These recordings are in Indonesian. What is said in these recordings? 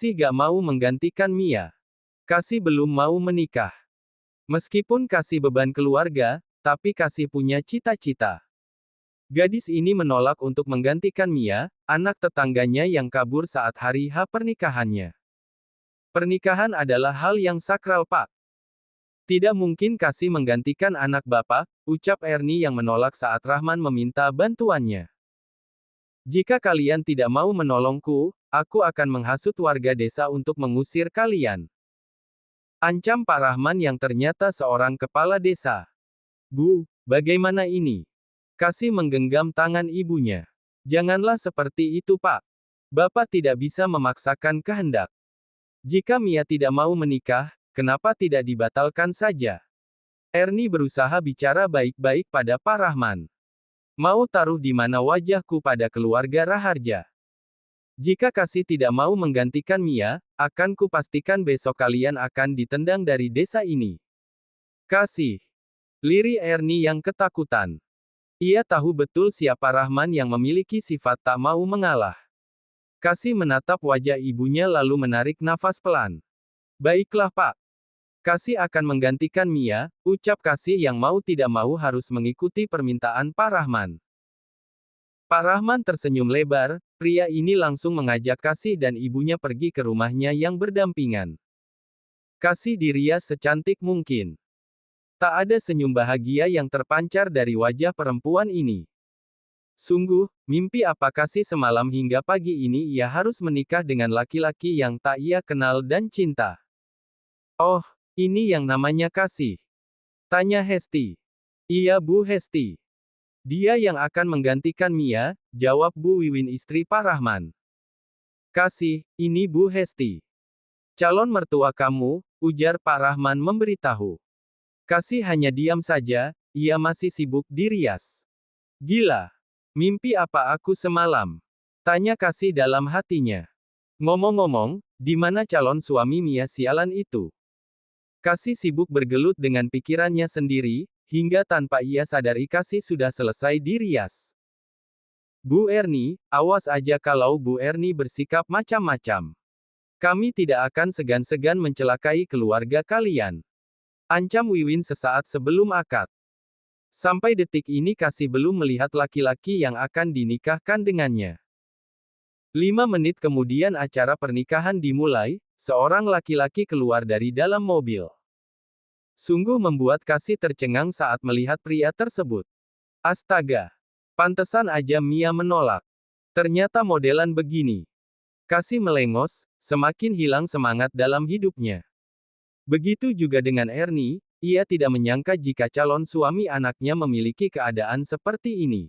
Kasih gak mau menggantikan Mia. Kasih belum mau menikah. Meskipun Kasih beban keluarga, tapi Kasih punya cita-cita. Gadis ini menolak untuk menggantikan Mia, anak tetangganya yang kabur saat hari H pernikahannya. Pernikahan adalah hal yang sakral, Pak. Tidak mungkin Kasih menggantikan anak Bapak, ucap Ernie yang menolak saat Rahman meminta bantuannya. Jika kalian tidak mau menolongku, aku akan menghasut warga desa untuk mengusir kalian. Ancam Pak Rahman yang ternyata seorang kepala desa. Bu, bagaimana ini? Kasih menggenggam tangan ibunya. Janganlah seperti itu, Pak. Bapak tidak bisa memaksakan kehendak. Jika Mia tidak mau menikah, kenapa tidak dibatalkan saja? Ernie berusaha bicara baik-baik pada Pak Rahman. Mau taruh di mana wajahku pada keluarga Raharja? Jika Kasih tidak mau menggantikan Mia, akan kupastikan besok kalian akan ditendang dari desa ini. Kasih. Lirih Ernie yang ketakutan. Ia tahu betul siapa Rahman yang memiliki sifat tak mau mengalah. Kasih menatap wajah ibunya lalu menarik nafas pelan. Baiklah, Pak. Kasih akan menggantikan Mia, ucap Kasih yang mau tidak mau harus mengikuti permintaan Pak Rahman. Pak Rahman tersenyum lebar, pria ini langsung mengajak Kasih dan ibunya pergi ke rumahnya yang berdampingan. Kasih dirias secantik mungkin. Tak ada senyum bahagia yang terpancar dari wajah perempuan ini. Sungguh, mimpi apa Kasih semalam hingga pagi ini ia harus menikah dengan laki-laki yang tak ia kenal dan cinta. Oh, ini yang namanya Kasih? Tanya Hesti. Iya Bu Hesti. Dia yang akan menggantikan Mia, jawab Bu Wiwin istri Pak Rahman. Kasih, ini Bu Hesti. Calon mertua kamu, ujar Pak Rahman memberitahu. Kasih hanya diam saja, ia masih sibuk dirias. Gila. Mimpi apa aku semalam? Tanya Kasih dalam hatinya. Ngomong-ngomong, di mana calon suami Mia sialan itu? Kasih sibuk bergelut dengan pikirannya sendiri, hingga tanpa ia sadari Kasih sudah selesai dirias. Bu Ernie, awas aja kalau Bu Ernie bersikap macam-macam. Kami tidak akan segan-segan mencelakai keluarga kalian. Ancam Wiwin sesaat sebelum akad. Sampai detik ini Kasih belum melihat laki-laki yang akan dinikahkan dengannya. 5 menit kemudian acara pernikahan dimulai, seorang laki-laki keluar dari dalam mobil. Sungguh membuat Kasih tercengang saat melihat pria tersebut. Astaga. Pantesan aja Mia menolak. Ternyata modelan begini. Kasih melengos, semakin hilang semangat dalam hidupnya. Begitu juga dengan Ernie, ia tidak menyangka jika calon suami anaknya memiliki keadaan seperti ini.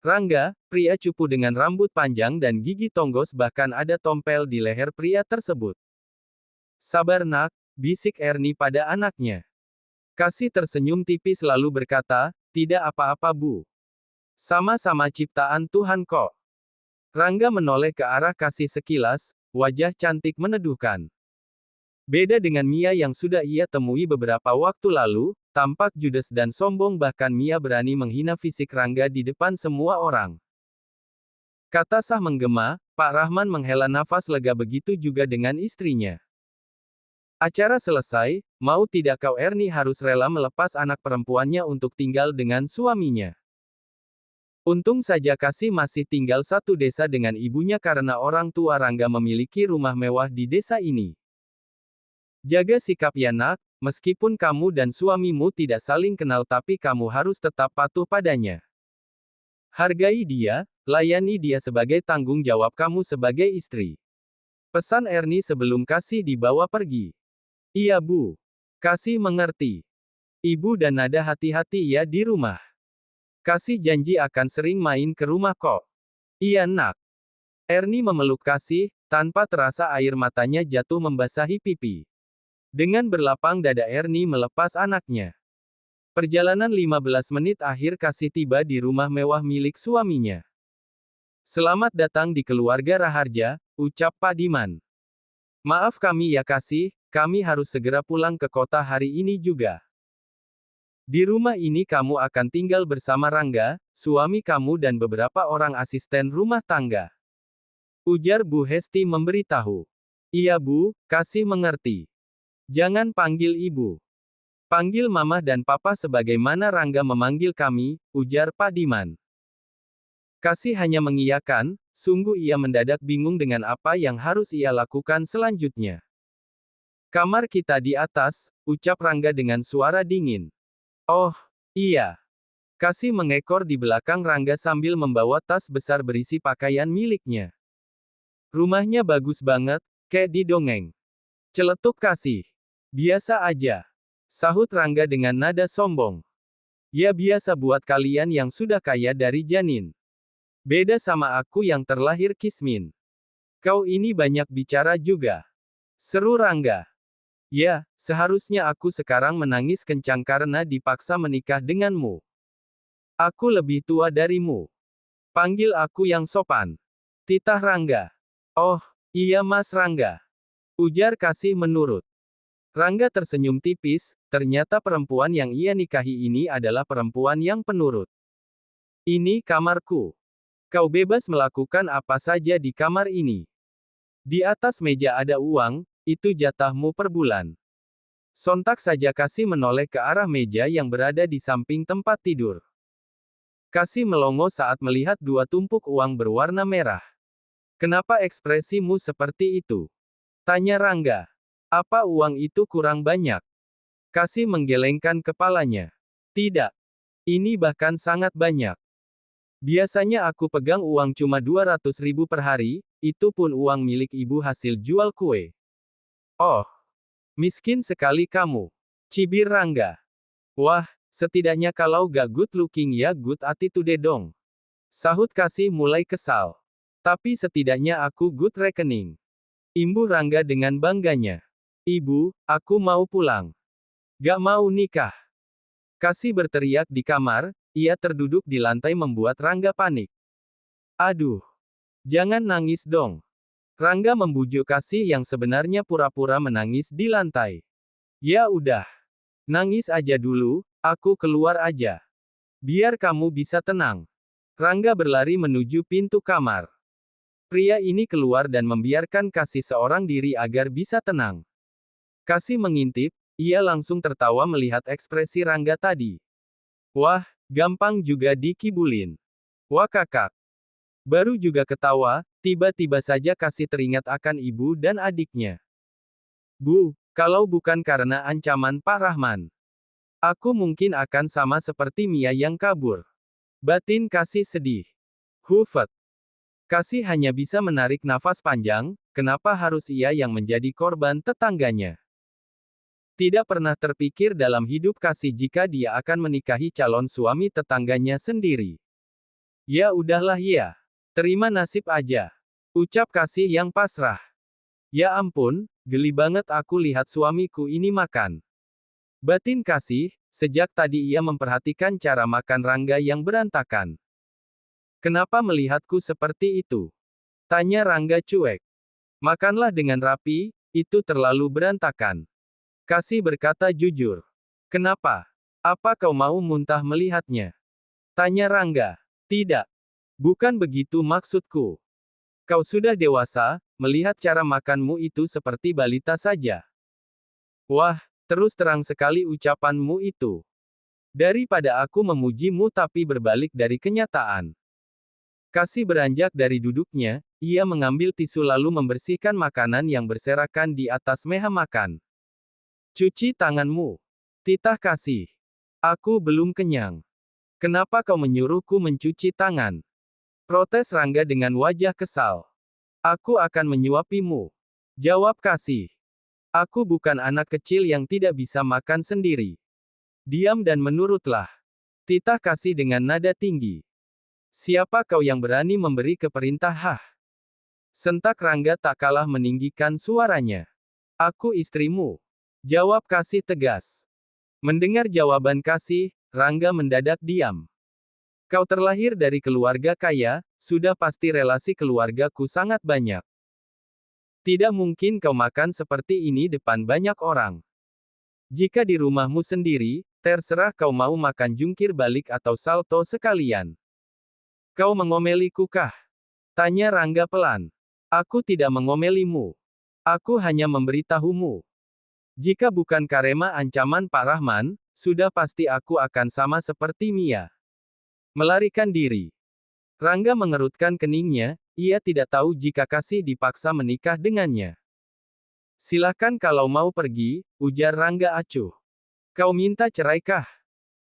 Rangga, pria cupu dengan rambut panjang dan gigi tonggos bahkan ada tompel di leher pria tersebut. Sabar nak, bisik Ernie pada anaknya. Kasih tersenyum tipis lalu berkata, tidak apa-apa Bu. Sama-sama ciptaan Tuhan kok. Rangga menoleh ke arah Kasih sekilas, wajah cantik meneduhkan. Beda dengan Mia yang sudah ia temui beberapa waktu lalu, tampak judes dan sombong bahkan Mia berani menghina fisik Rangga di depan semua orang. Kata sah menggema, Pak Rahman menghela nafas lega begitu juga dengan istrinya. Acara selesai, mau tidak kau Ernie harus rela melepas anak perempuannya untuk tinggal dengan suaminya. Untung saja Kasih masih tinggal satu desa dengan ibunya karena orang tua Rangga memiliki rumah mewah di desa ini. Jaga sikap ya nak, meskipun kamu dan suamimu tidak saling kenal tapi kamu harus tetap patuh padanya. Hargai dia, layani dia sebagai tanggung jawab kamu sebagai istri. Pesan Ernie sebelum Kasih dibawa pergi. Iya Bu. Kasih mengerti. Ibu dan nada hati-hati ya di rumah. Kasih janji akan sering main ke rumah kok. Iya nak. Ernie memeluk Kasih, tanpa terasa air matanya jatuh membasahi pipi. Dengan berlapang dada Ernie melepas anaknya. Perjalanan 15 menit akhir Kasih tiba di rumah mewah milik suaminya. Selamat datang di keluarga Raharja, ucap Pak Diman. Maaf kami ya Kasih, kami harus segera pulang ke kota hari ini juga. Di rumah ini kamu akan tinggal bersama Rangga, suami kamu dan beberapa orang asisten rumah tangga. Ujar Bu Hesti memberitahu. Iya Bu, Kasih mengerti. Jangan panggil Ibu. Panggil Mama dan Papa sebagaimana Rangga memanggil kami, ujar Pak Diman. Kasih hanya mengiyakan, sungguh ia mendadak bingung dengan apa yang harus ia lakukan selanjutnya. Kamar kita di atas, ucap Rangga dengan suara dingin. Oh, iya. Kasih mengekor di belakang Rangga sambil membawa tas besar berisi pakaian miliknya. Rumahnya bagus banget, kayak di dongeng. Celetuk Kasih. Biasa aja. Sahut Rangga dengan nada sombong. Ya biasa buat kalian yang sudah kaya dari janin. Beda sama aku yang terlahir kismin. Kau ini banyak bicara juga. Seru Rangga. Ya, seharusnya aku sekarang menangis kencang karena dipaksa menikah denganmu. Aku lebih tua darimu. Panggil aku yang sopan. Titah Rangga. Oh, iya Mas Rangga. Ujar Kasih menurut. Rangga tersenyum tipis, ternyata perempuan yang ia nikahi ini adalah perempuan yang penurut. Ini kamarku. Kau bebas melakukan apa saja di kamar ini. Di atas meja ada uang, itu jatahmu per bulan. Sontak saja Kasih menoleh ke arah meja yang berada di samping tempat tidur. Kasih melongo saat melihat dua tumpuk uang berwarna merah. Kenapa ekspresimu seperti itu? Tanya Rangga. Apa uang itu kurang banyak? Kasih menggelengkan kepalanya. Tidak. Ini bahkan sangat banyak. Biasanya aku pegang uang cuma 200.000 per hari, itu pun uang milik ibu hasil jual kue. Oh, miskin sekali kamu. Cibir Rangga. Wah, setidaknya kalau gak good looking ya good attitude dong. Sahut Kasih mulai kesal. Tapi setidaknya aku good rekening. Imbuh Rangga dengan bangganya. Ibu, aku mau pulang. Gak mau nikah. Kasih berteriak di kamar, ia terduduk di lantai membuat Rangga panik. Aduh. Jangan nangis dong. Rangga membujuk Kasih yang sebenarnya pura-pura menangis di lantai. Ya udah. Nangis aja dulu, aku keluar aja. Biar kamu bisa tenang. Rangga berlari menuju pintu kamar. Pria ini keluar dan membiarkan Kasih seorang diri agar bisa tenang. Kasih mengintip, ia langsung tertawa melihat ekspresi Rangga tadi. Wah, gampang juga dikibulin. Wah kakak. Baru juga ketawa, tiba-tiba saja Kasih teringat akan ibu dan adiknya. Bu, kalau bukan karena ancaman Pak Rahman, aku mungkin akan sama seperti Mia yang kabur. Batin Kasih sedih. Hufet. Kasih hanya bisa menarik nafas panjang, kenapa harus ia yang menjadi korban tetangganya? Tidak pernah terpikir dalam hidup Kasih jika dia akan menikahi calon suami tetangganya sendiri. Ya udahlah ya. Terima nasib aja. Ucap Kasih yang pasrah. Ya ampun, geli banget aku lihat suamiku ini makan. Batin Kasih, sejak tadi ia memperhatikan cara makan Rangga yang berantakan. Kenapa melihatku seperti itu? Tanya Rangga cuek. Makanlah dengan rapi, itu terlalu berantakan. Kasih berkata jujur. Kenapa? Apa kau mau muntah melihatnya? Tanya Rangga. Tidak. Bukan begitu maksudku. Kau sudah dewasa, melihat cara makanmu itu seperti balita saja. Wah, terus terang sekali ucapanmu itu. Daripada aku memujimu tapi berbalik dari kenyataan. Kasih beranjak dari duduknya, ia mengambil tisu lalu membersihkan makanan yang berserakan di atas meja makan. Cuci tanganmu. Titah Kasih. Aku belum kenyang. Kenapa kau menyuruhku mencuci tangan? Protes Rangga dengan wajah kesal. Aku akan menyuapimu. Jawab Kasih. Aku bukan anak kecil yang tidak bisa makan sendiri. Diam dan menurutlah. Titah Kasih dengan nada tinggi. Siapa kau yang berani memberi keperintah? Hah? Sentak Rangga tak kalah meninggikan suaranya. Aku istrimu. Jawab Kasih tegas. Mendengar jawaban Kasih, Rangga mendadak diam. Kau terlahir dari keluarga kaya, sudah pasti relasi keluargaku sangat banyak. Tidak mungkin kau makan seperti ini depan banyak orang. Jika di rumahmu sendiri, terserah kau mau makan jungkir balik atau salto sekalian. Kau mengomeliku kah? Tanya Rangga pelan. Aku tidak mengomelimu. Aku hanya memberitahumu. Jika bukan karena ancaman Pak Rahman, sudah pasti aku akan sama seperti Mia. Melarikan diri. Rangga mengerutkan keningnya, ia tidak tahu jika Kasih dipaksa menikah dengannya. Silakan kalau mau pergi, ujar Rangga acuh. Kau minta cerai kah?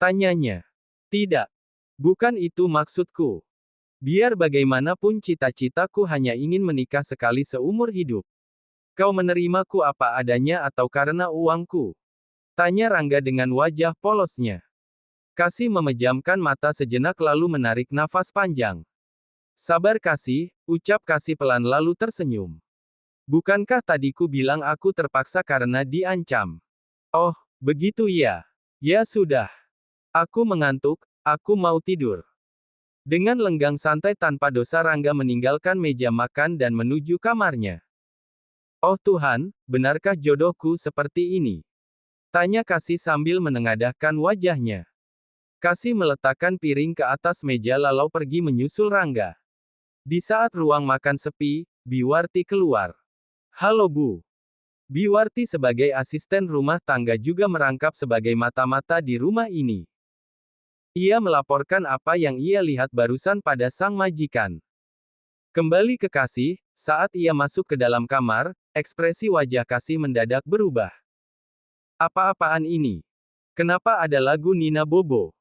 Tanyanya. Tidak. Bukan itu maksudku. Biar bagaimanapun cita-citaku hanya ingin menikah sekali seumur hidup. Kau menerimaku apa adanya atau karena uangku? Tanya Rangga dengan wajah polosnya. Kasih memejamkan mata sejenak lalu menarik nafas panjang. Sabar Kasih, ucap Kasih pelan lalu tersenyum. Bukankah tadiku bilang aku terpaksa karena diancam? Oh, begitu ya. Ya sudah. Aku mengantuk, aku mau tidur. Dengan lenggang santai tanpa dosa Rangga meninggalkan meja makan dan menuju kamarnya. Oh Tuhan, benarkah jodohku seperti ini? Tanya Kasih sambil menengadahkan wajahnya. Kasih meletakkan piring ke atas meja lalu pergi menyusul Rangga. Di saat ruang makan sepi, Biwarti keluar. Halo Bu. Biwarti sebagai asisten rumah tangga juga merangkap sebagai mata-mata di rumah ini. Ia melaporkan apa yang ia lihat barusan pada sang majikan. Kembali ke Kasih, saat ia masuk ke dalam kamar, ekspresi wajah Kasih mendadak berubah. Apa-apaan ini? Kenapa ada lagu Nina Bobo?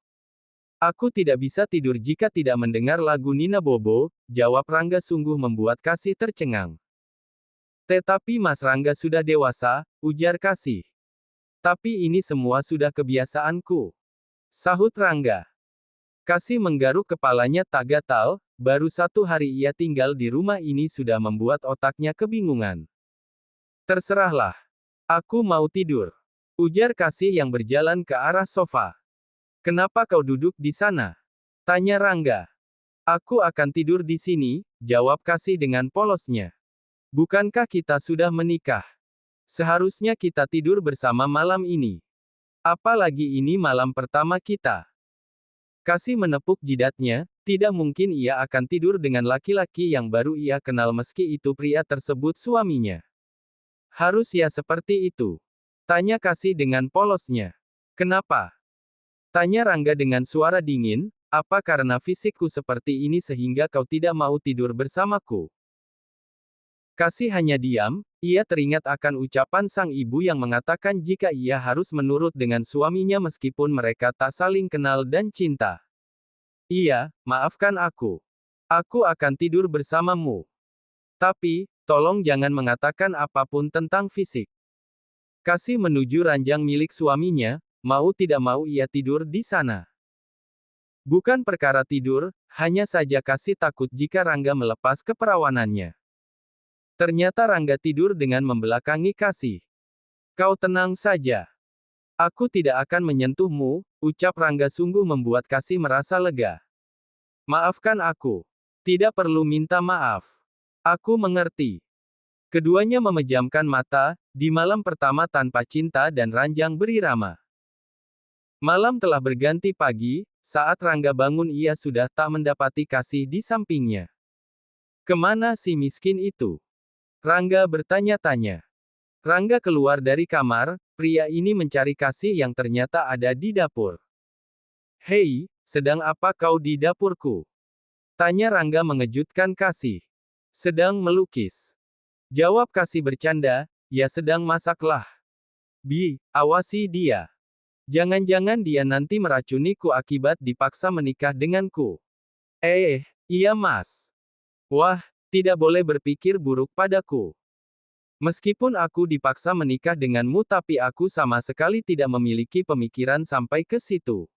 Aku tidak bisa tidur jika tidak mendengar lagu Nina Bobo, jawab Rangga sungguh membuat Kasih tercengang. Tetapi Mas Rangga sudah dewasa, ujar Kasih. Tapi ini semua sudah kebiasaanku. Sahut Rangga. Kasih menggaruk kepalanya tak gatal, baru 1 hari ia tinggal di rumah ini sudah membuat otaknya kebingungan. Terserahlah. Aku mau tidur. Ujar Kasih yang berjalan ke arah sofa. Kenapa kau duduk di sana? Tanya Rangga. Aku akan tidur di sini, jawab Kasih dengan polosnya. Bukankah kita sudah menikah? Seharusnya kita tidur bersama malam ini. Apalagi ini malam pertama kita. Kasih menepuk jidatnya, tidak mungkin ia akan tidur dengan laki-laki yang baru ia kenal meski itu pria tersebut suaminya. Harus ya seperti itu. Tanya Kasih dengan polosnya. Kenapa? Tanya Rangga dengan suara dingin, apa karena fisikku seperti ini sehingga kau tidak mau tidur bersamaku? Kasih hanya diam, ia teringat akan ucapan sang ibu yang mengatakan jika ia harus menurut dengan suaminya meskipun mereka tak saling kenal dan cinta. Iya, maafkan aku. Aku akan tidur bersamamu. Tapi, tolong jangan mengatakan apapun tentang fisik. Kasih menuju ranjang milik suaminya, mau tidak mau ia tidur di sana. Bukan perkara tidur, hanya saja Kasih takut jika Rangga melepas keperawanannya. Ternyata Rangga tidur dengan membelakangi Kasih. Kau tenang saja. Aku tidak akan menyentuhmu, ucap Rangga sungguh membuat Kasih merasa lega. Maafkan aku. Tidak perlu minta maaf. Aku mengerti. Keduanya memejamkan mata, di malam pertama tanpa cinta dan ranjang berirama. Malam telah berganti pagi, saat Rangga bangun ia sudah tak mendapati Kasih di sampingnya. Kemana si miskin itu? Rangga bertanya-tanya. Rangga keluar dari kamar, pria ini mencari Kasih yang ternyata ada di dapur. Hei, sedang apa kau di dapurku? Tanya Rangga mengejutkan Kasih. Sedang melukis. Jawab Kasih bercanda, ya sedang masaklah. Bi, awasi dia. Jangan-jangan dia nanti meracuniku akibat dipaksa menikah denganku. Iya mas. Wah, tidak boleh berpikir buruk padaku. Meskipun aku dipaksa menikah denganmu tapi aku sama sekali tidak memiliki pemikiran sampai ke situ.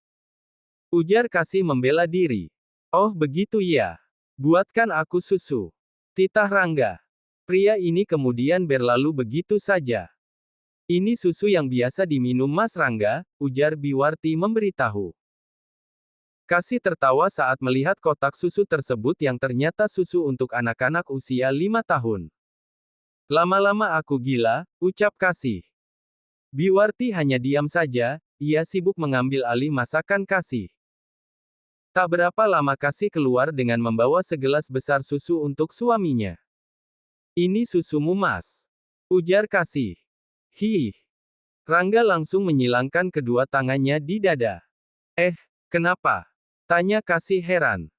Ujar Kasih membela diri. Oh begitu ya. Buatkan aku susu. Titah Rangga. Pria ini kemudian berlalu begitu saja. Ini susu yang biasa diminum Mas Rangga, ujar Biwarti memberitahu. Kasih tertawa saat melihat kotak susu tersebut yang ternyata susu untuk anak-anak usia 5 tahun. Lama-lama aku gila, ucap Kasih. Biwarti hanya diam saja, ia sibuk mengambil alih masakan Kasih. Tak berapa lama Kasih keluar dengan membawa segelas besar susu untuk suaminya. Ini susumu Mas. Ujar Kasih. Hih. Rangga langsung menyilangkan kedua tangannya di dada. Kenapa? Tanya Kasih heran.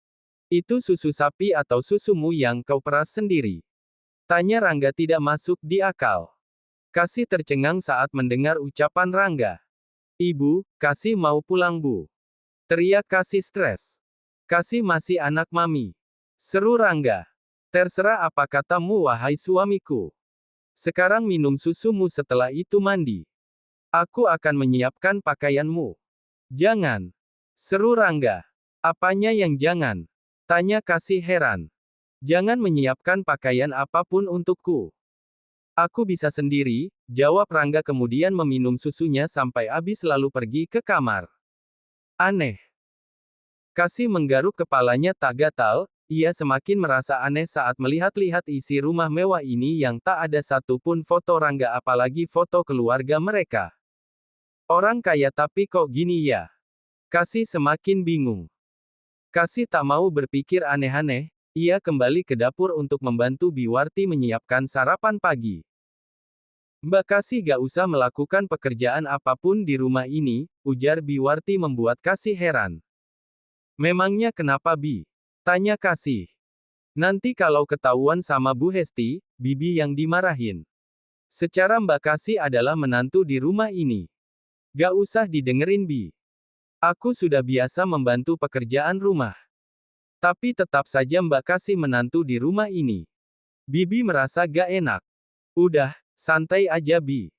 Itu susu sapi atau susumu yang kau peras sendiri? Tanya Rangga tidak masuk di akal. Kasih tercengang saat mendengar ucapan Rangga. Ibu, Kasih mau pulang bu. Teriak Kasih stres. Kasih masih anak mami. Seru Rangga. Terserah apa katamu wahai suamiku. Sekarang minum susumu setelah itu mandi. Aku akan menyiapkan pakaianmu. Jangan. Seru Rangga. Apanya yang jangan? Tanya Kasih heran. Jangan menyiapkan pakaian apapun untukku. Aku bisa sendiri, jawab Rangga kemudian meminum susunya sampai habis lalu pergi ke kamar. Aneh. Kasih menggaruk kepalanya tak gatal, ia semakin merasa aneh saat melihat-lihat isi rumah mewah ini yang tak ada satupun foto Rangga apalagi foto keluarga mereka. Orang kaya tapi kok gini ya? Kasih semakin bingung. Kasih tak mau berpikir aneh-aneh, ia kembali ke dapur untuk membantu Biwarti menyiapkan sarapan pagi. Mbak Kasih gak usah melakukan pekerjaan apapun di rumah ini, ujar Biwarti membuat Kasih heran. Memangnya kenapa Bi? Tanya Kasih. Nanti kalau ketahuan sama Bu Hesti, Bibi yang dimarahin. Secara Mbak Kasih adalah menantu di rumah ini. Gak usah didengerin Bi. Aku sudah biasa membantu pekerjaan rumah. Tapi tetap saja Mbak Kasih menantu di rumah ini. Bibi merasa gak enak. Udah, santai aja Bi.